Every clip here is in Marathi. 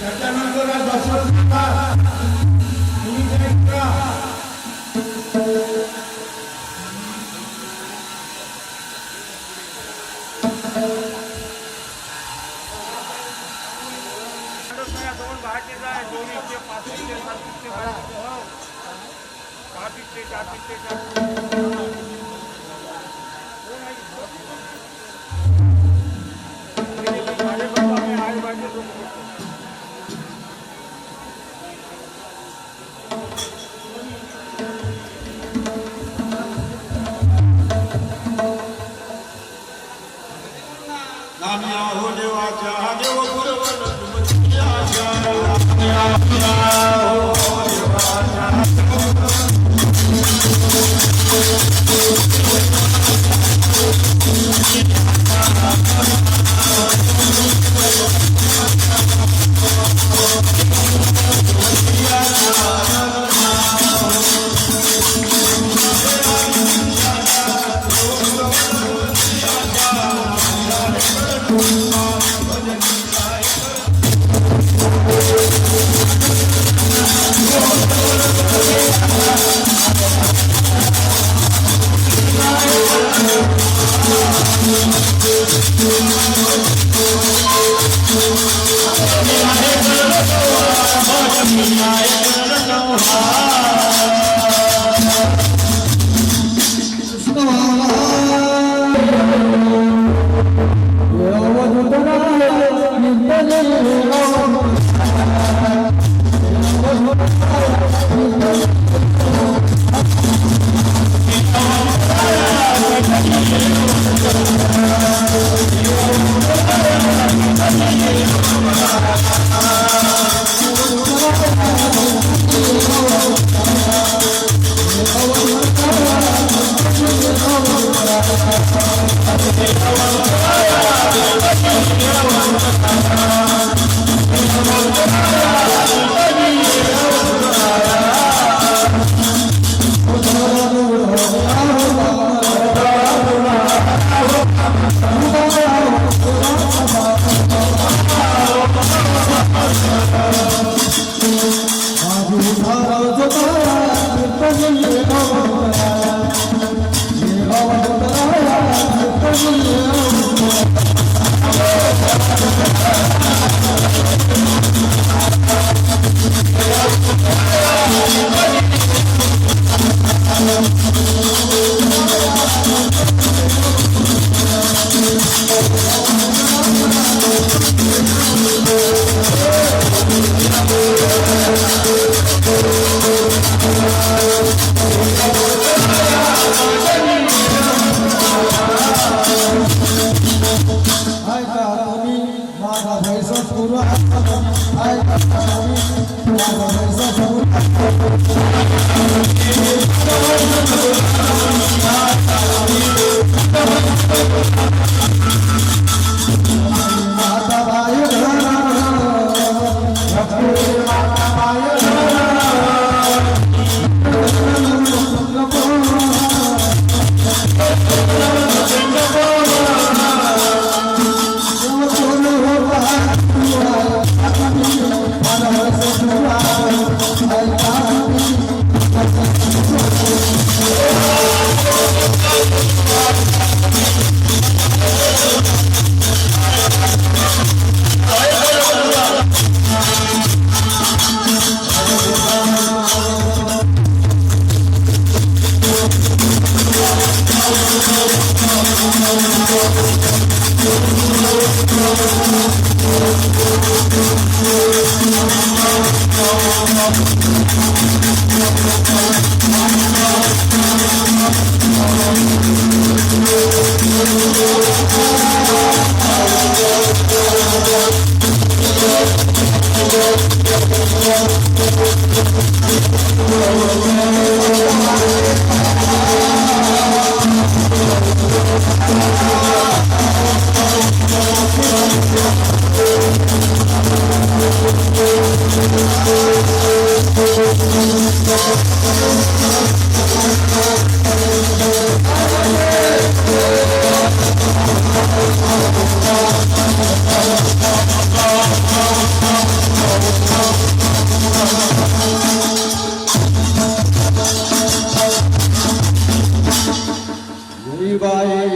त्याच्यानंतर दशरथ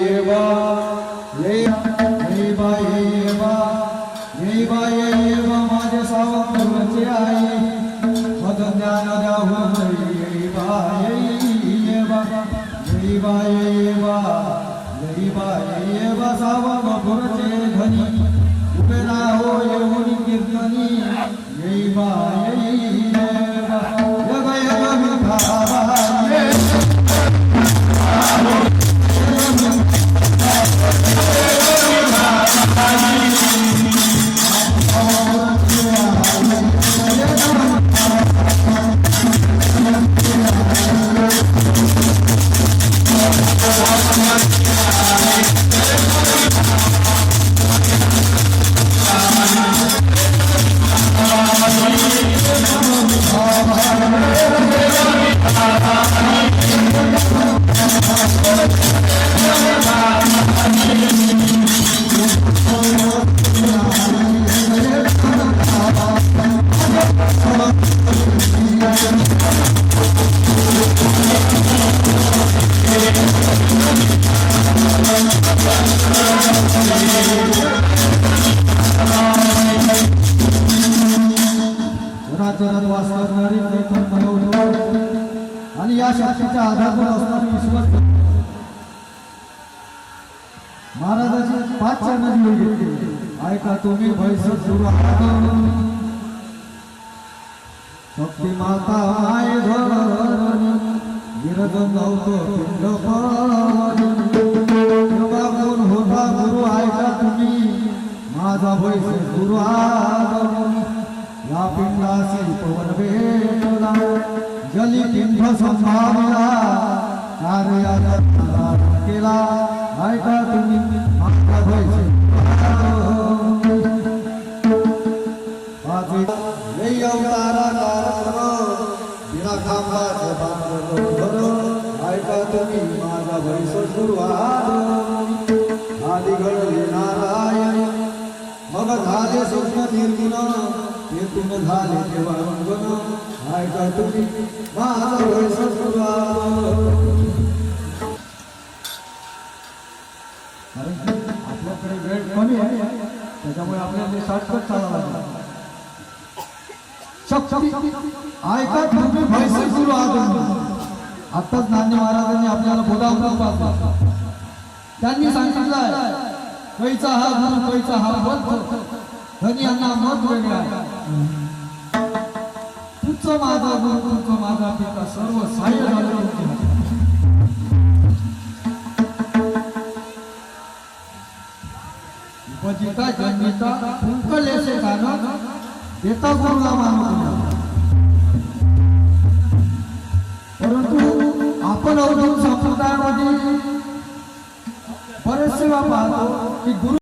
ये बा ये बा ये बा माझे सावंतचे आई मद ज्ञान द्याहू ये बा ये बा सावंतचे धनी उभे राहो येऊन कीर्तनी ये बा यग विठाबा आणि या शक्तीच्या आधारावर असणारे विश्वास महाराजाची 5 चरणाची घेतली ऐका तुम्ही भैसर सुरू शक्ती माता आय धरण गिरज नव्हतो पिंड कोण होता गुरु ऐका तुम्ही माझा भैसर सुरू या पिंडासी पवन भेटला जली पिंड संभावला कार्याला केला ऐका तुम्ही माझा भैसर लई अवतारा बिना खांबाचे बांधर ऐका तुम्ही माझा भैसर सुरुवात आधी घडले नारायण मग झाले स्वप्न निर्गुण झाले तेव्हा रंगण ऐका तुम्ही माझा भैसर सुरुवात आपल्याकडे वेळ कमी आहे त्याच्यामुळे आपल्याला शॉर्टकट चालावं लागलं ऐका तुम्ही भैसर सुरू आताच नान्य महाराजांनी आपल्याला बोलावलं त्यांनी सांगितलं कैचा हा गुरु कैचा हा मत धनी यांना मत वेगळा तुझं माझा गुरु तुझं माझा पिता सर्व सहाय्य झालं उपजिता जन्मिता फुंकलेसे गाणं देता गुरुला मानू परंतु आपण अवधूत संप्रदायामध्ये बरेचसे पाहतो की गुरु